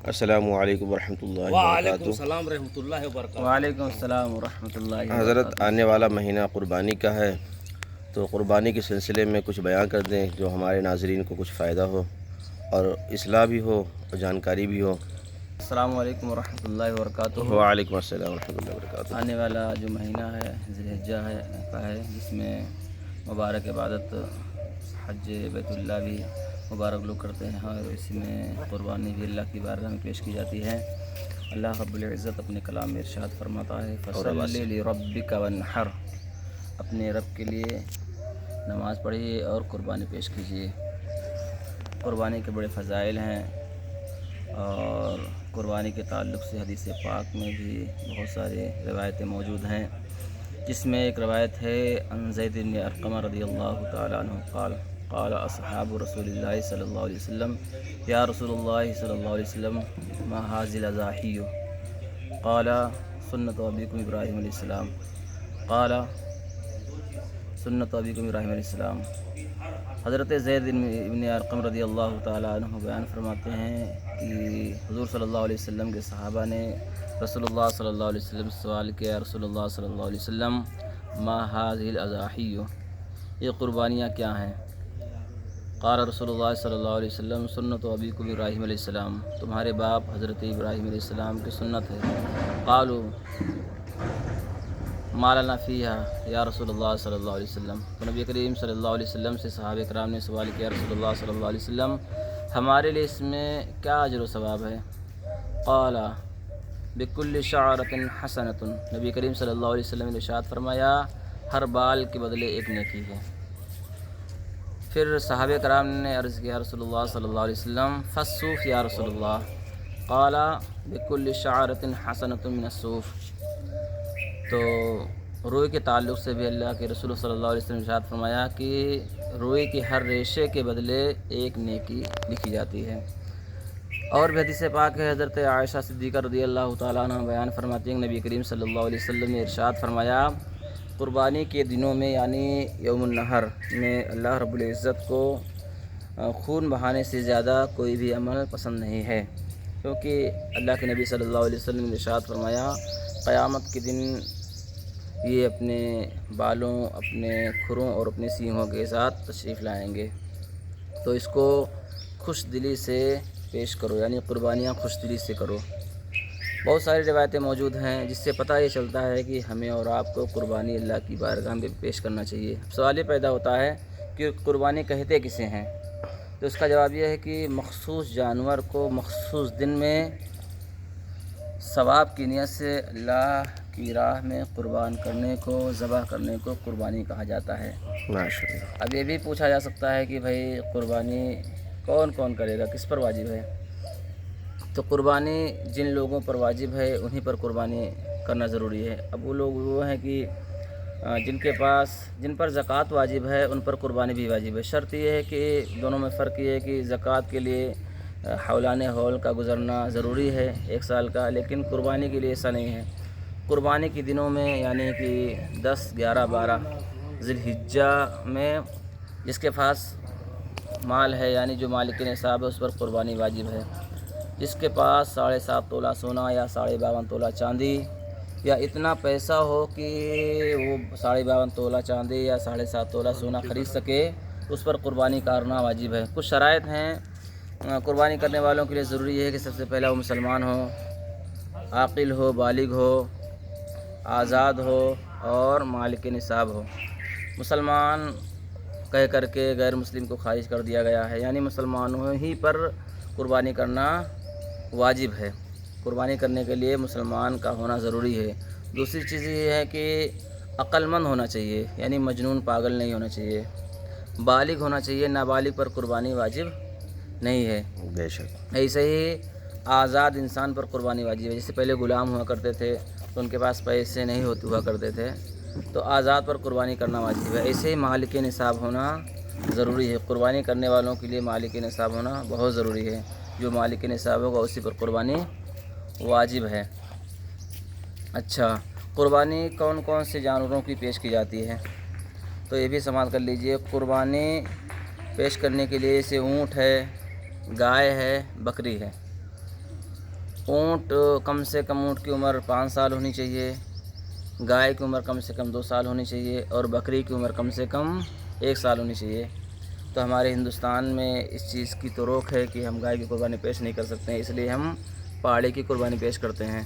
السلام علیکم ورحمۃ اللہ وعلیکم وبرکاتہ۔ السلام ورحمۃ اللہ وبرکاتہ۔ وعلیکم السلام ورحمۃ اللہ حضرت وبرکاتہ۔ آنے والا مہینہ قربانی کا ہے، تو قربانی کے سلسلے میں کچھ بیان کر دیں جو ہمارے ناظرین کو کچھ فائدہ ہو اور اصلاح بھی ہو اور جانکاری بھی ہو۔ السلام علیکم ورحمۃ اللہ وبرکاتہ۔ وعلیکم السلام ورحمۃ اللہ وبرکاتہ۔ آنے والا جو مہینہ ہے ذی الحجہ کا ہے، جس میں مبارک عبادت حج بیت اللہ بھی مبارک لوگ کرتے ہیں، اور اس میں قربانی بھی اللہ کی بارگاہ میں پیش کی جاتی ہے۔ اللہ رب العزت اپنے کلام میں ارشاد فرماتا ہے فَصَلِّ لِرَبِّكَ وَانْحَرْ، اپنے رب کے لیے نماز پڑھیے اور قربانی پیش کیجیے۔ قربانی کے بڑے فضائل ہیں، اور قربانی کے تعلق سے حدیث پاک میں بھی بہت سارے روایتیں موجود ہیں، جس میں ایک روایت ہے عن زید بن ارقم رضی اللہ تعالیٰ عنہ قال اصحاب رسول اللہ صلی اللہ علیہ وسلم یا رسول اللہ صلی اللہ علیہ وسلم ما هذه الاضاحی قال سنت ابیکم ابراہیم علیہ السلام قال سنت ابیکم ابراہیم علیہ السلام۔ حضرت زید بن ارقم رضی اللہ تعالیٰ عنہ بیان فرماتے ہیں کہ حضور صلی اللہ علیہ وسلم کے صحابہ نے رسول اللہ صلی اللہ علیہ وسلم سے سوال کیا، رسول اللہ صلی اللہ علیہ وسلم ما هذه الاضاحی، یہ قربانیاں کیا ہیں؟ قال رسول اللہ صلی اللہ علیہ وسلم سنت ابیکم ابراہیم علیہ السلام، تمہارے باپ حضرت ابراہیم علیہ السلام کی سنت ہے۔ قالوا ما لنا فیہا یا رسول اللہ صلی اللہ علیہ وسلم، تو نبی کریم صلی اللہ علیہ وسلم سے صحابہ کرام نے سوال کیا، رسول اللہ صلی اللہ علیہ وسلم ہمارے لیے اس میں کیا اجر و ثواب ہے؟ قال بکل شعرۃ حسنۃ، نبی کریم صلی اللہ علیہ وسلم نے ارشاد فرمایا ہر بال کے بدلے ایک نیکی ہے۔ پھر صحابہ کرام نے عرض کیا رسول اللہ صلی اللہ علیہ وسلم فالصوف یا رسول اللہ، قال بکل شعرۃ حسنۃ من الصوف، تو روئی کے تعلق سے بھی اللہ کے رسول صلی اللہ علیہ وسلم نے ارشاد فرمایا کہ روئی کے ہر ریشے کے بدلے ایک نیکی لکھی جاتی ہے۔ اور بھی حدیث پاک ہے، حضرت عائشہ صدیقہ رضی اللہ تعالیٰ عنہ بیان فرماتی ہیں کہ نبی کریم صلی اللہ علیہ وسلم نے ارشاد فرمایا قربانی کے دنوں میں یعنی یوم النحر میں اللہ رب العزت کو خون بہانے سے زیادہ کوئی بھی عمل پسند نہیں ہے، کیونکہ اللہ کے نبی صلی اللہ علیہ وسلم نے ارشاد فرمایا قیامت کے دن یہ اپنے بالوں، اپنے کھروں اور اپنے سینگوں کے ساتھ تشریف لائیں گے، تو اس کو خوش دلی سے پیش کرو، یعنی قربانیاں خوش دلی سے کرو۔ بہت ساری روایتیں موجود ہیں جس سے پتہ یہ چلتا ہے کہ ہمیں اور آپ کو قربانی اللہ کی بارگاہ میں پیش کرنا چاہیے۔ سوال یہ پیدا ہوتا ہے کہ قربانی کہتے کسے ہیں؟ تو اس کا جواب یہ ہے کہ مخصوص جانور کو مخصوص دن میں ثواب کی نیت سے اللہ کی راہ میں قربان کرنے کو، ذبح کرنے کو قربانی کہا جاتا ہے۔ ماشاءاللہ۔ اب یہ بھی پوچھا جا سکتا ہے کہ بھائی قربانی کون کون کرے گا، کس پر واجب ہے؟ تو قربانی جن لوگوں پر واجب ہے انہی پر قربانی کرنا ضروری ہے۔ اب وہ لوگ وہ ہیں کہ جن پر زکوٰۃ واجب ہے ان پر قربانی بھی واجب ہے۔ شرط یہ ہے کہ دونوں میں فرق یہ ہے کہ زکوٰۃ کے لیے حولان ہول کا گزرنا ضروری ہے 1 سال کا، لیکن قربانی کے لیے ایسا نہیں ہے۔ قربانی کے دنوں میں یعنی کہ 10، 11، 12 ذی الحجہ میں جس کے پاس مال ہے، یعنی جو مالک نصاب ہے، اس پر قربانی واجب ہے۔ جس کے پاس 7.5 تولہ سونا یا 52.5 تولہ چاندی یا اتنا پیسہ ہو کہ وہ 52.5 تولہ چاندی یا 7.5 تولہ سونا خرید سکے، اس پر قربانی کرنا واجب ہے۔ کچھ شرائط ہیں قربانی کرنے والوں کے لیے، ضروری ہے کہ سب سے پہلا وہ مسلمان ہو، عاقل ہو، بالغ ہو، آزاد ہو اور مالک نصاب ہو۔ مسلمان کہہ کر کے غیر مسلم کو خارج کر دیا گیا ہے، یعنی مسلمانوں ہی پر قربانی کرنا واجب ہے۔ قربانی کرنے کے لیے مسلمان کا ہونا ضروری ہے۔ دوسری چیز یہ ہے کہ عقل مند ہونا چاہیے، یعنی مجنون پاگل نہیں ہونا چاہیے، بالغ ہونا چاہیے، نابالغ پر قربانی واجب نہیں ہے۔ بے شک۔ ایسے ہی آزاد انسان پر قربانی واجب ہے، جیسے پہلے غلام ہوا کرتے تھے تو ان کے پاس پیسے نہیں ہوا کرتے تھے، تو آزاد پر قربانی کرنا واجب ہے۔ ایسے ہی مالک نصاب ہونا ضروری ہے۔ قربانی کرنے والوں کے لیے مالک نصاب ہونا بہت ضروری ہے، جو مالک نصاب ہوگا اسی پر قربانی واجب ہے۔ اچھا، قربانی کون کون سے جانوروں کی پیش کی جاتی ہے؟ تو یہ بھی سماعت کر لیجئے۔ قربانی پیش کرنے کے لیے جیسے اونٹ ہے، گائے ہے، بکری ہے۔ اونٹ کم سے کم اونٹ کی عمر 5 سال ہونی چاہیے، گائے کی عمر کم سے کم 2 سال ہونی چاہیے، اور بکری کی عمر کم سے کم 1 سال ہونی چاہیے۔ تو ہمارے ہندوستان میں اس چیز کی تو روک ہے کہ ہم گائے کی قربانی پیش نہیں کر سکتے ہیں، اس لیے ہم پاڑے کی قربانی پیش کرتے ہیں،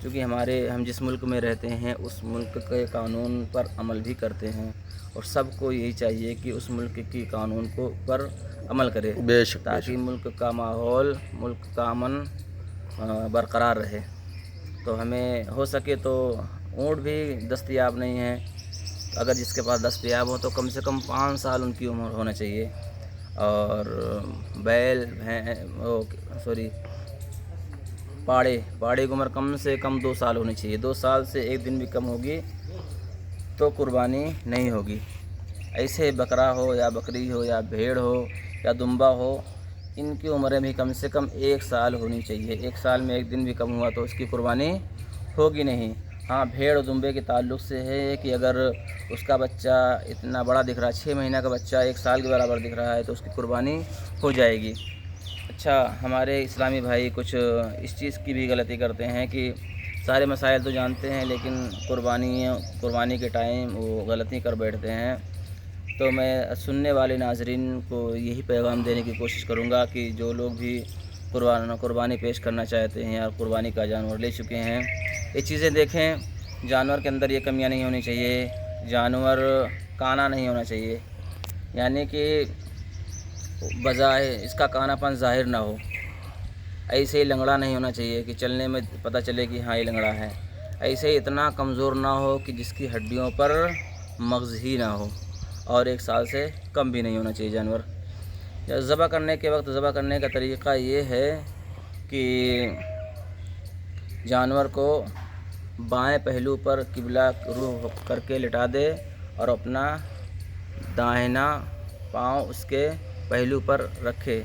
کیونکہ ہم جس ملک میں رہتے ہیں اس ملک کے قانون پر عمل بھی کرتے ہیں، اور سب کو یہی چاہیے کہ اس ملک کی قانون پر عمل کرے، بے شک تاکہ ملک کا ماحول، ملک کا امن برقرار رہے۔ تو ہمیں ہو سکے تو اونٹ بھی دستیاب نہیں ہیں، اگر جس کے پاس دستیاب ہو تو کم سے کم 5 سال ان کی عمر ہونا چاہیے، اور بیل پاڑے کی عمر کم سے کم 2 سال ہونی چاہیے، 2 سال سے 1 دن بھی کم ہوگی تو قربانی نہیں ہوگی۔ ایسے بکرا ہو یا بکری ہو یا بھیڑ ہو یا دمبا ہو، ان کی عمریں بھی کم سے کم 1 سال ہونی چاہیے، 1 سال میں 1 دن بھی کم ہوا تو اس کی قربانی ہوگی نہیں۔ ہاں، بھیڑ اور دمبے کے تعلق سے ہے کہ اگر اس کا بچہ اتنا بڑا دکھ رہا ہے، 6 مہینہ کا بچہ 1 سال کے برابر دکھ رہا ہے تو اس کی قربانی ہو جائے گی۔ اچھا، ہمارے اسلامی بھائی کچھ اس چیز کی بھی غلطی کرتے ہیں کہ سارے مسائل تو جانتے ہیں لیکن قربانی کے ٹائم وہ غلطی کر بیٹھتے ہیں۔ تو میں سننے والے ناظرین کو یہی پیغام دینے کی کوشش کروں گا کہ جو لوگ بھی قربانی پیش کرنا چاہتے ہیں یا قربانی کا جانور لے چکے ہیں، یہ چیزیں دیکھیں، جانور کے اندر یہ کمیاں نہیں ہونی چاہیے، جانور کانا نہیں ہونا چاہیے، یعنی کہ بظاہر اس کا کانا پن ظاہر نہ ہو، ایسے ہی لنگڑا نہیں ہونا چاہیے کہ چلنے میں پتہ چلے کہ ہاں یہ لنگڑا ہے، ایسے ہی اتنا کمزور نہ ہو کہ جس کی ہڈیوں پر مغز ہی نہ ہو، اور 1 سال سے کم بھی نہیں ہونا چاہیے جانور۔ ذبح کرنے کے وقت ذبح کرنے کا طریقہ یہ ہے کہ جانور کو بائیں پہلو پر قبلہ رخ کر کے لٹا دے اور اپنا داہنا پاؤں اس کے پہلو پر رکھے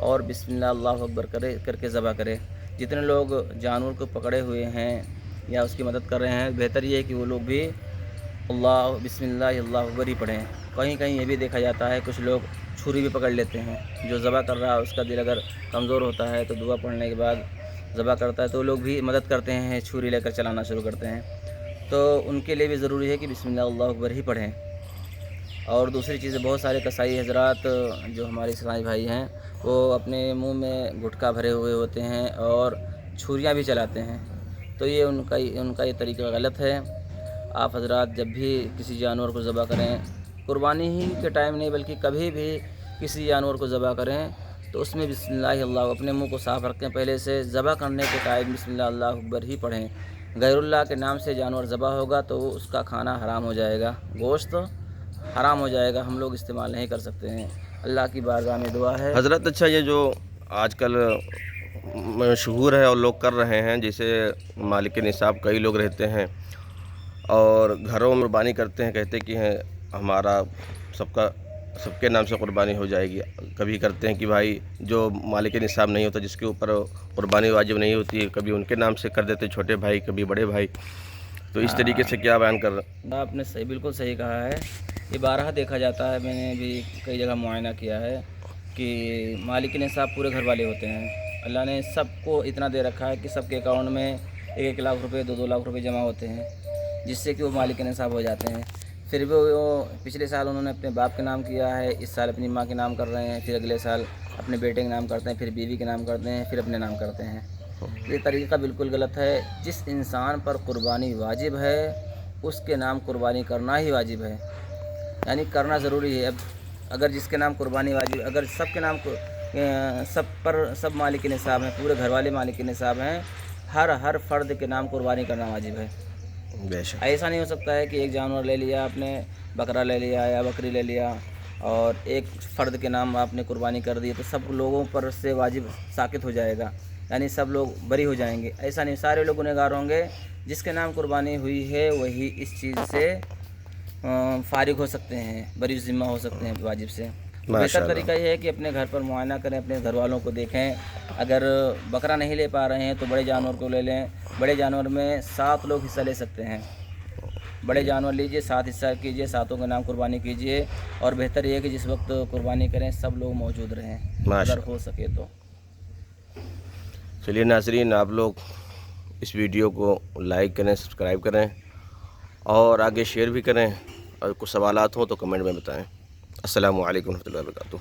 اور بسم اللہ اللہ اکبر کر کے ذبح کرے۔ جتنے لوگ جانور کو پکڑے ہوئے ہیں یا اس کی مدد کر رہے ہیں، بہتر یہ ہے کہ وہ لوگ بھی بسم اللہ اللہ اکبر ہی پڑھیں۔ کہیں یہ بھی دیکھا جاتا ہے کچھ لوگ چھری بھی پکڑ لیتے ہیں، جو ذبح کر رہا ہے اس کا دل اگر کمزور ہوتا ہے تو دعا پڑھنے کے بعد ذبح کرتا ہے تو لوگ بھی مدد کرتے ہیں، چھری لے کر چلانا شروع کرتے ہیں، تو ان کے لیے بھی ضروری ہے کہ بسم اللہ اللہ اکبر ہی پڑھیں۔ اور دوسری چیزیں، بہت سارے قصائی حضرات جو ہمارے اسلامی بھائی ہیں وہ اپنے منہ میں گٹکا بھرے ہوئے ہوتے ہیں اور چھریاں بھی چلاتے ہیں، تو یہ ان کا یہ طریقہ غلط ہے۔ آپ حضرات جب بھی کسی جانور کو ذبح کریں، قربانی ہی کے ٹائم نہیں بلکہ کبھی بھی کسی جانور کو ذبح کریں تو اس میں بسم اللہ اللہ، اپنے منہ کو صاف رکھیں پہلے سے، ذبح کرنے کے ٹائم بسم اللہ اللہ اکبر ہی پڑھیں۔ غیر اللہ کے نام سے جانور ذبح ہوگا تو اس کا کھانا حرام ہو جائے گا، گوشت حرام ہو جائے گا، ہم لوگ استعمال نہیں کر سکتے ہیں۔ اللہ کی بارگاہ میں دعا ہے حضرت اچھا، یہ جو آج کل مشہور ہے اور لوگ کر رہے ہیں، جیسے مالک نصاب کئی لوگ رہتے ہیں اور گھروں میں قربانی کرتے ہیں، کہتے کہ ہیں ہمارا سب کے نام سے قربانی ہو جائے گی۔ کبھی کرتے ہیں کہ بھائی جو مالک نصاب نہیں ہوتا، جس کے اوپر قربانی واجب نہیں ہوتی، کبھی ان کے نام سے کر دیتے چھوٹے بھائی، کبھی بڑے بھائی، تو اس طریقے سے کیا بیان کر رہے ہیں؟ آپ نے بالکل صحیح کہا ہے، یہ بارہا دیکھا جاتا ہے، میں نے بھی کئی جگہ معائنہ کیا ہے کہ مالک نصاب پورے گھر والے ہوتے ہیں، اللہ نے سب کو اتنا دے رکھا ہے کہ سب کے اکاؤنٹ میں 1 لاکھ روپے 2 لاکھ روپے جمع ہوتے ہیں، جس سے کہ وہ مالک نصاب ہو جاتے ہیں۔ پھر بھی وہ پچھلے سال انہوں نے اپنے باپ کے نام کیا ہے، اس سال اپنی ماں کے نام کر رہے ہیں، پھر اگلے سال اپنے بیٹے کے نام کرتے ہیں، پھر بیوی کے نام کرتے ہیں، پھر اپنے نام کرتے ہیں۔ یہ طریقہ بالکل غلط ہے۔ جس انسان پر قربانی واجب ہے اس کے نام قربانی کرنا ہی واجب ہے، یعنی کرنا ضروری ہے۔ اب اگر جس کے نام قربانی واجب، اگر سب کے نام سب مالک نصاب ہیں، پورے گھر والے مالک نصاب ہیں، ہر فرد کے نام قربانی کرنا واجب ہے۔ بے شک ایسا نہیں ہو سکتا ہے کہ ایک جانور لے لیا آپ نے، بکرا لے لیا یا بکری لے لیا اور ایک فرد کے نام آپ نے قربانی کر دی تو سب لوگوں پر سے واجب ساقط ہو جائے گا، یعنی سب لوگ بری ہو جائیں گے۔ ایسا نہیں، سارے لوگ گنہگار ہوں گے۔ جس کے نام قربانی ہوئی ہے وہی اس چیز سے فارغ ہو سکتے ہیں، بری ذمہ ہو سکتے ہیں واجب سے۔ بہتر طریقہ یہ ہے کہ اپنے گھر پر معائنہ کریں، اپنے گھر والوں کو دیکھیں، اگر بکرا نہیں لے پا رہے ہیں تو بڑے جانور کو لے لیں۔ بڑے جانور میں 7 لوگ حصہ لے سکتے ہیں، بڑے جانور لیجئے، 7 حصہ کیجئے، 7 کے نام قربانی کیجئے، اور بہتر یہ ہے کہ جس وقت قربانی کریں سب لوگ موجود رہیں اگر ہو سکے تو۔ چلیے ناظرین، آپ لوگ اس ویڈیو کو لائک کریں، سبسکرائب کریں اور آگے شیئر بھی کریں، اور کچھ سوالات ہوں تو کمنٹ میں بتائیں۔ السلام علیکم ورحمۃ اللہ وبرکاتہ۔